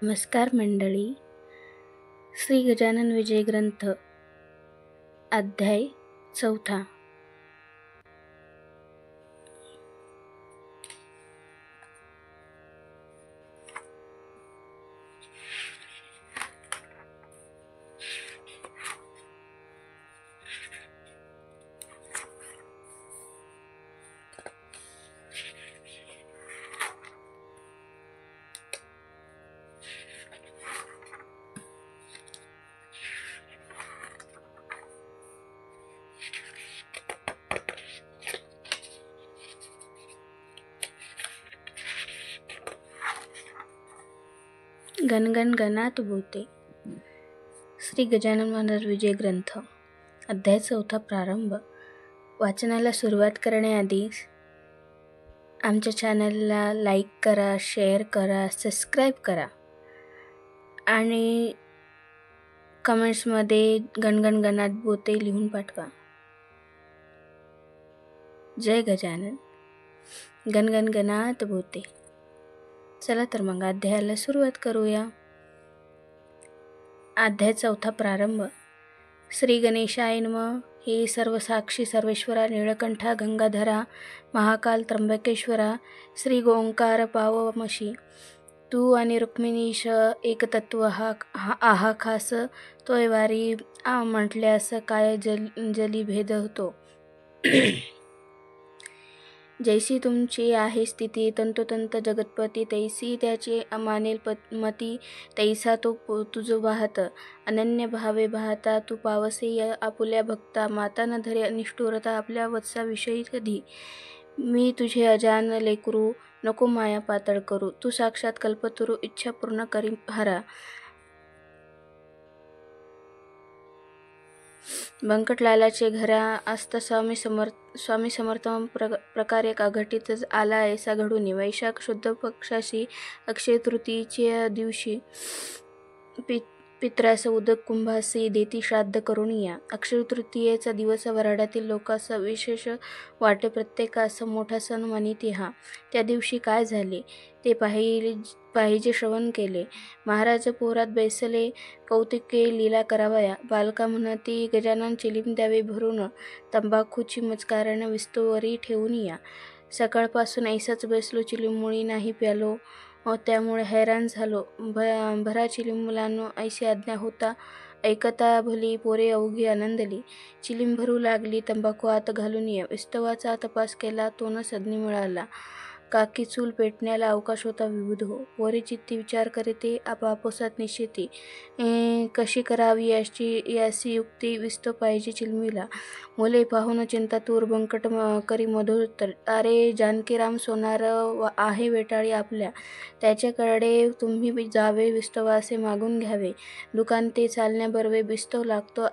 नमस्कार मंडळी. श्री गजानन विजय ग्रंथ अध्याय 4. गणगण गणात बोते. श्री गजानन महाराज विजय ग्रंथ अध्याय 4 प्रारंभ. वाचनाला सुरुवात करण्याआधी आमच्या चॅनलला लाईक करा, शेअर करा, सबस्क्राईब करा आणि कमेंट्समध्ये गणगण गणात बोते लिहून पाठवा. जय गजानन. गणगण गणात बोते. चला तर मग अध्यायाला सुरुवात करूया. अध्याय 4 प्रारंभ. श्री गणेशाय नमः. हे सर्वसाक्षी सर्वेश्वरा, निळकंठा, गंगाधरा, महाकाल, त्र्यंबकेश्वरा, श्री ओंकार पावमशी. तू आणि रुक्मिणीश एकतत्व आहा खास. तोय वारी म्हटल्यास काय जली भेद होतो. जैसी तुमची आहे स्थिती तंतोतंत जगतपती, तैसी त्याची मानेल मती, तैसा तो तुझ वाहत. अनन्य भावे पाहता तू पावसे आपुल्या भक्ता, माता न धरे निष्ठुरता आपल्या वत्साविषयी कधी. मी तुझे अजान लेकरू, नको माया पातळ करू. तू साक्षात कल्पतरू, इच्छा पूर्ण करी हरा. बंकटलालाचे घरा असता स्वामी समर्थ प्रकारे अघटित आला ऐसा घडून. वैशाख शुद्ध पक्षाशी अक्षय तृतीयेच्या दिवशी पित्रास उदक कुंभासी देती श्राद्ध करून या. अक्षय तृतीयेचा दिवस वऱ्हाडातील लोकास विशेष वाटे, प्रत्येकास मोठा सण मानिती हा. त्या दिवशी काय झाले ते पाहिजे श्रवण केले. महाराज पोरात बैसले, कौतिके लीला करावया. बालका म्हणती गजानन चिलीम द्यावे भरून, तंबाखूची मचकारण विस्तोवरी ठेवून या. सकाळपासून ऐसाच बसलो, चिलीमुळी नाही प्यालो, त्यामुळे हैराण झालो. भरा चिलीम मुलांनो, ऐशी आज्ञा होता ऐकता भली. पोरे अवघी आनंदली, चिलीम भरू लागली. तंबाखू आत घालून या. विस्तवाचा तपास केला, तो न सदनी मिळाला. काकी चूल पेटण्याला अवकाश होता विबुध हो. पोरे चित्ती विचार करीते, आपापसात निश्चिती कशी करावी याची युक्ती. विस्तो पाहिजे चिलमीला. मुले पाहून चिंतातूर, बंकट करी मधोत्तर. अरे जानकीराम सोनार आहे वेटाळी आपल्या, त्याच्याकडे तुम्ही जावे, विस्तवासे मागून घ्यावे. दुकान ते चालण्याबरोबर विस्तो लागतो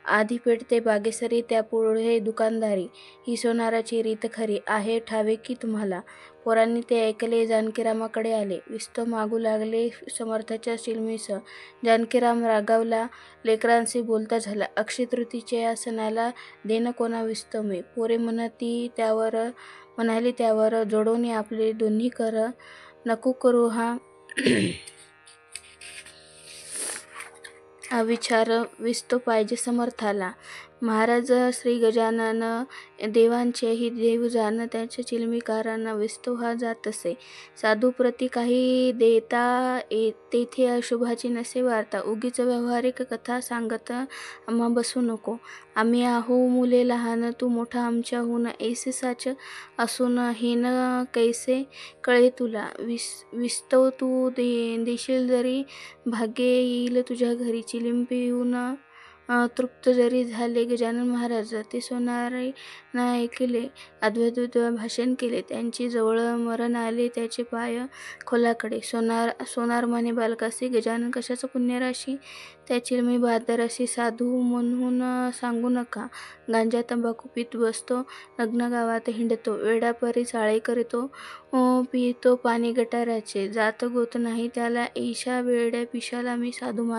आधी पेटते बागेसरी, त्यापुढे दुकानदारी. ही सोनाराची रीत खरी आहे ठावे की तुम्हाला. पोरांनी ते ऐकले, जानकीरामाकडे आले. विस्तो मागू लागले समर्थाच्या चिलमीस. जानकीराम रागावला, लेकरांशी बोलता झाला. अक्षय तृतीयेच्या सणाला देणं कोणा विस्तो मी. पोरे म्हणाली त्यावर जोडोनी आपले दोन्ही कर, नको करू हा विचार. विस्तो पाहिजे समर्थाला. महाराज श्री गजानन देवांचेही देव जाण, त्याच्या चिलमीकारण विस्तो हा जात असे. साधूप्रती काही देता तेथे अशुभाची नसे वार्ता. उगीच व्यावहारिक कथा सांगत आम्हा बसू नको. आम्ही आहो मुले लहान, तू मोठा आमच्याहून. ऐसे साच असून हीन कैसे कळे तुला. विस्तो तू देशील जरी, भाग्य येईल तुझ्या घरी. चिलीम पिऊन तृप्त जरी झाले गजानन महाराज, ते सोनारे न ऐकले. अद्भुत भाषण केले. त्यांची जवळ मरण आले, त्याचे पाय खोलाकडे. सोनार म्हणे बालकासी, गजानन कशाचं पुण्यराशी. त्या चिलमी बहादराशी साधू म्हणून सांगू नका. गांजा तंबाखू पीत बसतो, नग्न गावात हिंडतो, वेडापरी चाळे करीतो, पितो पाणी गटाराचे. जात गोत नाही त्याला. ऐशा वेड्या पिशाला मी साधू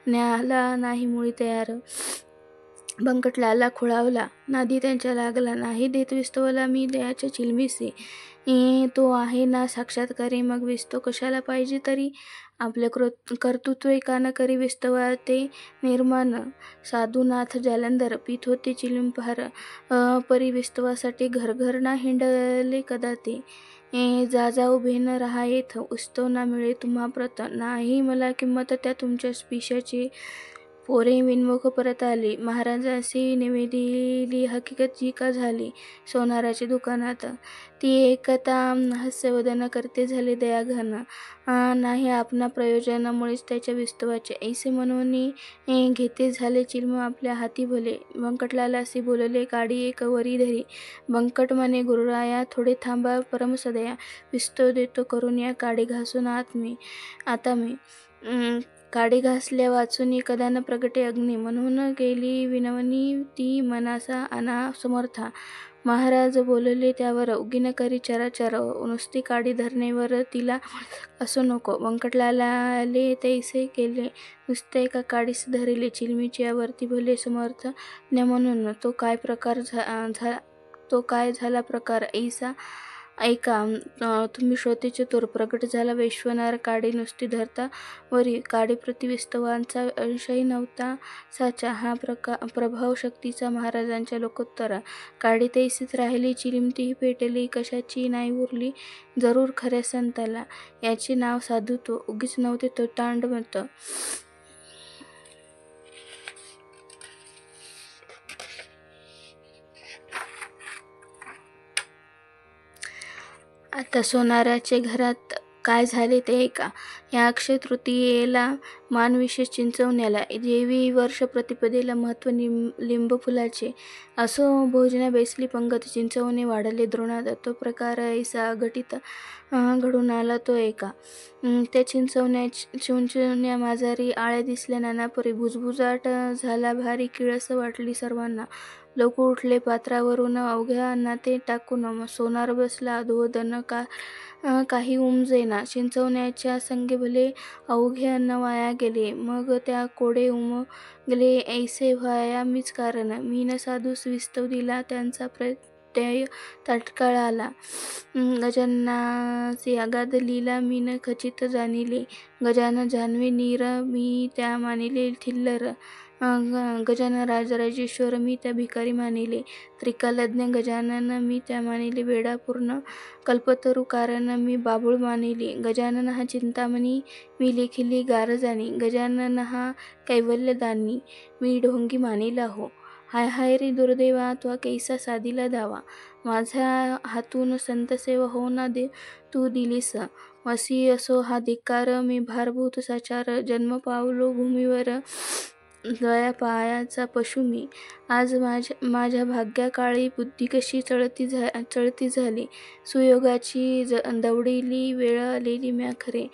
न्याला नाही मुळी तयार. बंकटलाला खुळावला. नादी त्यांच्या लागला. नाही देत विस्तवाला मी दयाच्या चिलमिसे. तो आहे ना साक्षात्कारी, मग विस्तो कशाला पाहिजे तरी. आपले कर्तृत्व एकानं करी विस्तवा ते निर्माण. साधुनाथ जालंधर पीत होते चिलीमफार. परी विस्तवासाठी घरघर ना हिंडले कदा ते. जा उभे न राहा येथ, विस्तव ना मिळे तुम्हा प्रत. नाही मला किंमत त्या तुमच्या पिशाची. पोरे विनमुख परत आली. महाराजांसी निवेदिली हकीकत जी का झाली सोनाराच्या दुकानात. ती एकता हास्यवदन करते झाले दयाघन. नाही आपणा प्रयोजनामुळेच त्याच्या विस्तवाचे ऐसे म्हणून घेते झाले चिलम आपल्या हाती भले. बंकटलालासी बोलले काडी एक वरी धरी. बंकट म्हणे गुरुराया थोडे थांबा परमसदया. विस्तव देतो करून या काडी घासून आता मी. काडी घासल्या वाचून कदा न प्रगटे अग्नी. म्हणून गेली विनवणी ती मनासा आणा समर्था. महाराज बोलले त्यावर उगीन करी चराचर. नुसती काडी धरणेवर तिला असू नको. बंकटलालाले तैसे केले. नुसते एका काडीस धरिले चिलमीची यावरती भले समर्थ ज्ञ म्हणून. तो काय झाला प्रकार ऐका तुम्ही श्रोते चतुर. प्रगट झाला वैश्वनार काडी नुसती धरता वरी. काडी प्रति विस्तवांचा अंशही नव्हता साचा. हा प्रभाव शक्तीचा महाराजांच्या लोकोत्तर. काडी तैसीच राहिली चिलीम तीही पेटली कशाची नाही उरली जरूर खऱ्या संताला. याचे नाव साधुत्व. उगीच नव्हते तो तांडमत. आता सोनाराचे घरात काय झाले ते ऐका. या अक्षय तृतीयेला मान विशेष चिंचवण्याला. देवी वर्ष प्रतिपदेला महत्त्व लिंब फुलाचे. असो भोजना बेसली पंगत. चिंचवणे वाढले द्रोणात. तो प्रकार ऐसा अघटित घडून आला तो ऐका. त्या चिंचवण्या माजारी आळ्या दिसल्या नानापरी. भुजभुजाट झाला भारी. किळस वाटली सर्वांना. लोक उठले पात्रावरून अवघ्या अन्ना ते टाकून. सोनार बसला अधोदन काही उमजेना. चिंचवण्याच्या संगे भले अवघे अन्न वाया गेले. मग त्या कोडे उमगले ऐसे व्हाया मीच कारण. मीन साधूस विस्तव दिला त्यांचा प्रत्यय तात्काळ आला. गजाननासी अगाध लीला मीन खचित जाणिले. गजानन जाणवे नीर मी त्या मानिले थिल्लर. गजानन राजराजेश्वर मी त्या भिकारी मानिले. त्रिकालज्ञ गजानन मी त्या मानिले वेडापूर्ण. कल्पतरू कारण मी बाबूळ मानिले. गजानन हा चिंतामणी मी लेखिली गार जाणी. गजानन हा कैवल्यदानी मी ढोंगी मानिला हो. हाय हाय रे दुर्दैवा त्वा कैसा साधिला दावा. माझ्या हातून संतसेवा हो ना तू दिलीस. वसी असो हा धिक्कार मी भारभूत साचार. जन्म पावलो भूमीवर दया पायाचा पशु मी. आज माझ्या भाग्याकाळी बुद्धी कशी चळती झाली. सुयोगाची दवडिली वेळ आलेली म्या खरे.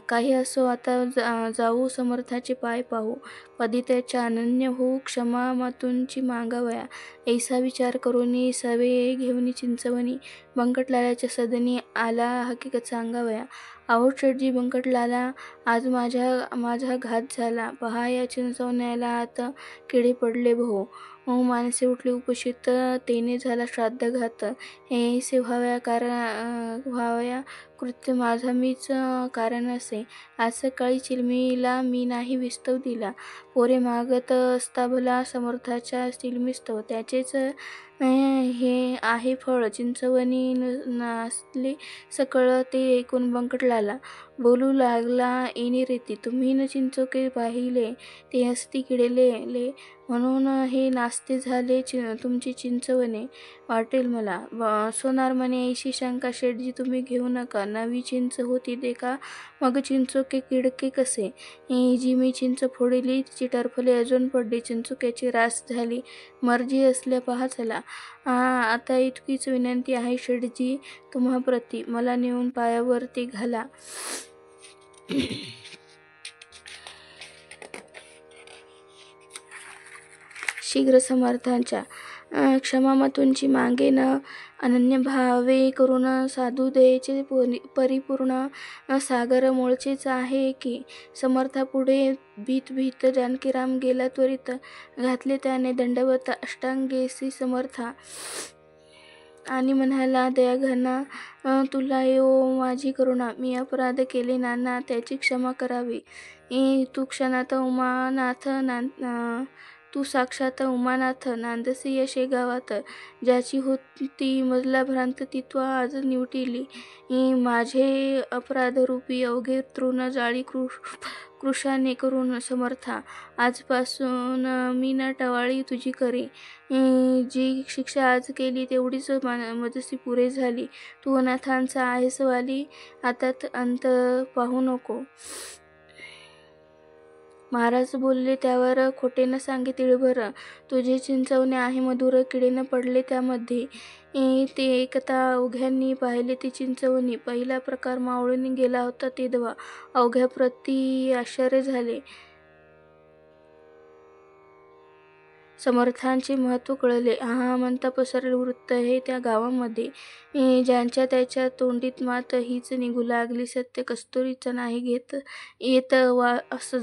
काही असो आता जाऊ समर्थाचे पाय पाहू. पदी त्याच्या अनन्य होऊ क्षमा मातूंची मागावया. ऐसा विचार करून सवे घेऊन चिंचवणी. बंकटलालाच्या सदनी आला हकीकत सांगावया. अहो शेठजी बंकटलाला आज माझा घात झाला. पहा या चिंचवण्याला आता किडे पडले भो. माणसे उठली उपशित तेने झाला श्राद्धघात. ऐसे व्हावया कृत्य माझा मीच कारण असे. आज सकाळी चिलमीला मी नाही विस्तव दिला. पोरे मागत असता भला समर्थाच्या चिलमिस्तव. त्याचेच हे आहे फळ. चिंचवणी नासले सकळ ते ऐकून बंकटलाला बोलू लागला ऐनी रीती. तुम्ही न चिंचोके पाहिले ते हसती किडलेले. म्हणून हे नास्ते झाले तुमची चिंचवणे वाटेल मला. सोनार म्हणे ऐशी शंका शेठजी तुम्ही घेऊ नका. नवी चिंच होती ते का मग चिंचोके किडके कसे. जी मी चिंच फोडली तिची टरफले अजून पडली. चिंचोक्याची रास झाली. मर्जी असल्या पहा चला. आता इतकीच विनंती आहे शेठजी तुम्हाप्रती. मला नेऊन पायावरती घाला. शीघ्र समर्थांच्या क्षमा मातूंची मागे न अनन्य भावे करून साधू दयेचे परिपूर्ण सागर मूळचेच आहे की. समर्थापुढे भीत भीत जानकीराम गेला त्वरित, घातले त्याने दंडवत अष्टांगेसी समर्था. आणि म्हणाला, दयाघना तुला येवो माझी करुणा, मी अपराध केले नाना त्याची क्षमा करावी. तू साक्षात उमानाथ नांदसी या शेगावात, ज्याची होती मजला भ्रांत ती त्वा आज निवटिली. माझे अपराधरूपी अवघे तृण जाळी कृशाने करून समर्था, आजपासून मी न टवाळी तुझी करी. जी शिक्षा आज केली तेवढीच मजसी पुरे झाली. तू अनाथांचा आहेस वाली, आता अंत पाहू नको. महाराज बोलले त्यावर, खोटे न सांगे तिळभर, तुझे चिंचवणे आहे मधुर, किडे न पडले त्यामध्ये. ते एकता अवघ्यांनी पाहिले ती चिंचवणी, पहिला प्रकार मावळून गेला होता तेधवा अवघ्या प्रती आश्चर्य झाले. समर्थांचे महत्त्व कळले. हा म्हणता पसरले वृत्त हे त्या गावामध्ये. ज्यांच्या त्याच्या तोंडीत मात हीच निघू लागली, सत्य कस्तुरीचा नाही घेत येत वा असं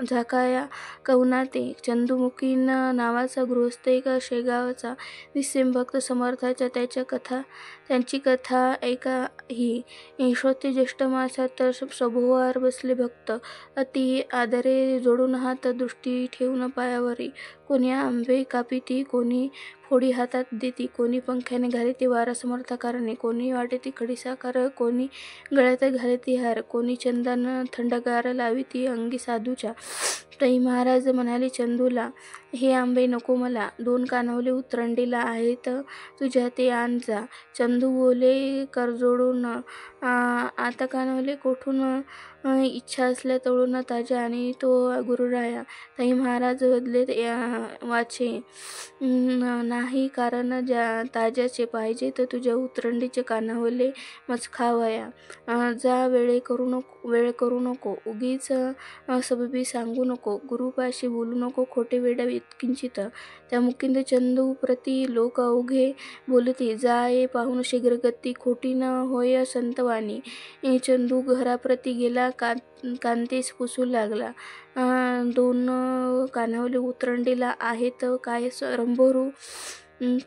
झाकाया कवना ते. चंदूमुखीन नावाचा गृहस्थ एक शेगावचा, निस्सिमभक्त समर्थाच्या त्यांची कथा ऐका ही. श्रोते ज्येष्ठ मासात सभोवार बसले भक्त, अति आदरे जोडून हात दृष्टी ठेवून पायावरी. कोणी आंबे कापिती, कोणी फोडी हातात देती, कोणी पंख्याने घालिती वारा समर्थाकारणे, कोणी वाटेती खडीसाखर, कोणी गळ्यात घालिती हार, कोणी चंदन थंडगार लाविती अंगी साधूच्या. तई महाराज म्हणाले चंदूला, हे आंबे नको मला, 2 कानवले उतरंडीला आहेत तुझ्या ते आण जा. चंदू बोले करजोडून, आता कानवले कोठून, इच्छा असल्या तळून ताज्या आणि तो गुरुराया. तई महाराज बदले वाचे, नाही कारण ताज्याचे पाहिजे तर तुझ्या उतरंडीचे कानवले मज खावया. जा वेळ करू नको, उगीच सबबी सांगू नको, गुरुपाशी बोलू नको खोटे वेडा किंचित. त्या मुकिंद चंदू प्रती लोक अवघे बोलती, जा ये पाहून शीघ्र गती, खोटी न होय संतवाणी. चंदू घराप्रती गेला, कांतेस पुसू लागला. 2 कानवले उतरंडीला आहेत काय रंभोरू.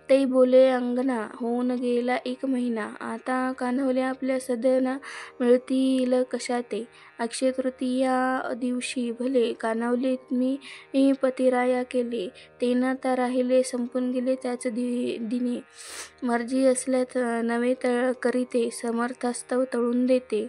ते बोले, अंगणा होऊन गेला 1 महिना, आता कानवले आपल्या सदना मिळतील कशा ते. अक्षय तृतीया दिवशी भले कानवले मी पतिराया केले, ते न आता राहिले संपून गेले त्याच दिने. मर्जी असल्यात नवे करीते, समर्थास्तव तळून देते.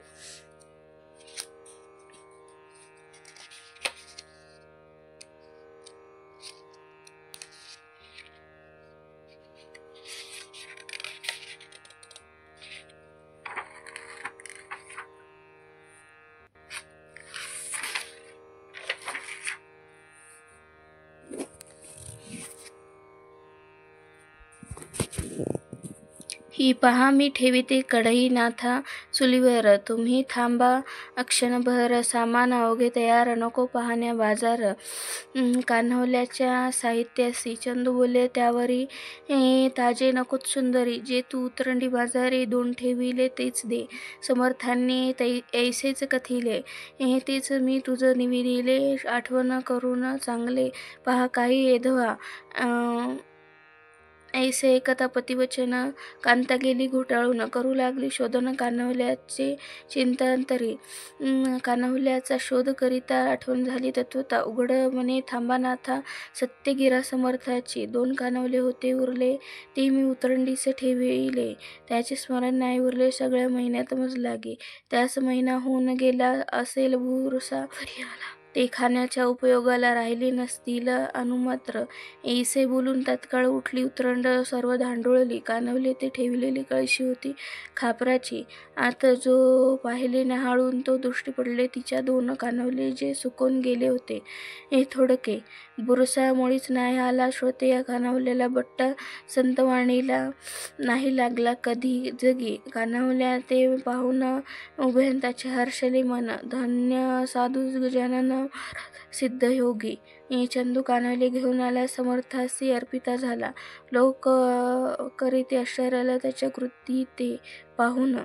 ही पहा मी ठेविते कढई नाथा चुलीवर, तुम्ही थांबा क्षणभर, सामान अवघे तयार, नको पाहण्या बाजार. कान्होल्याच्या साहित्यासी. चंदू बोले त्यावरी, ताजे नकोत सुंदरी, जे तू उतरंडी बाजारी 2 ठेविले तेच दे. समर्थांनी ऐसेच कथिले, तेच मी तुझ निविदिले, आठवण करून चांगले पहा काही एधवा. ऐसे ऐकता पतिवचन, कांता गेली घोटाळून, करू लागली शोधन कान्होल्याचे चिंतांतरी. कान्होल्याचा शोध करिता आठवण झाली तत्वता, उघड मने थांबा नाथा सत्य गिरा समर्थाची. 2 कानवले होते उरले, ते मी उतरंडीस ठेविले, त्याचे स्मरण नाही उरले सगळ्या महिन्यात मज लागे. त्यास महिना होऊन गेला असेल भुरसा घरी आला, ते खाण्याच्या उपयोगाला राहिले नसतील अनुमात्र. ऐसे बोलून तात्काळ उठली उतरंड सर्व धांडोळली. कानवले ते ठेविलेली कळशी होती खापराची, आत जो पाहिले न्याहाळून तो दृष्टी पडले तिच्या 2 कानवले जे सुकून गेले होते थोडके. बुरसा मुळीच नाही आला. श्रोते या कानावलेला बट्टा संतवाणीला नाही लागला कधी जगी. कानावल्या ते पाहून उभयतांचे हर्षले मन. धन्य साधू गजानन सिद्धयोगी. चंदू कानावले घेऊन आला. समर्थासी अर्पिता झाला. लोक करीते आश्चर्याला त्याच्या कृती ते पाहून.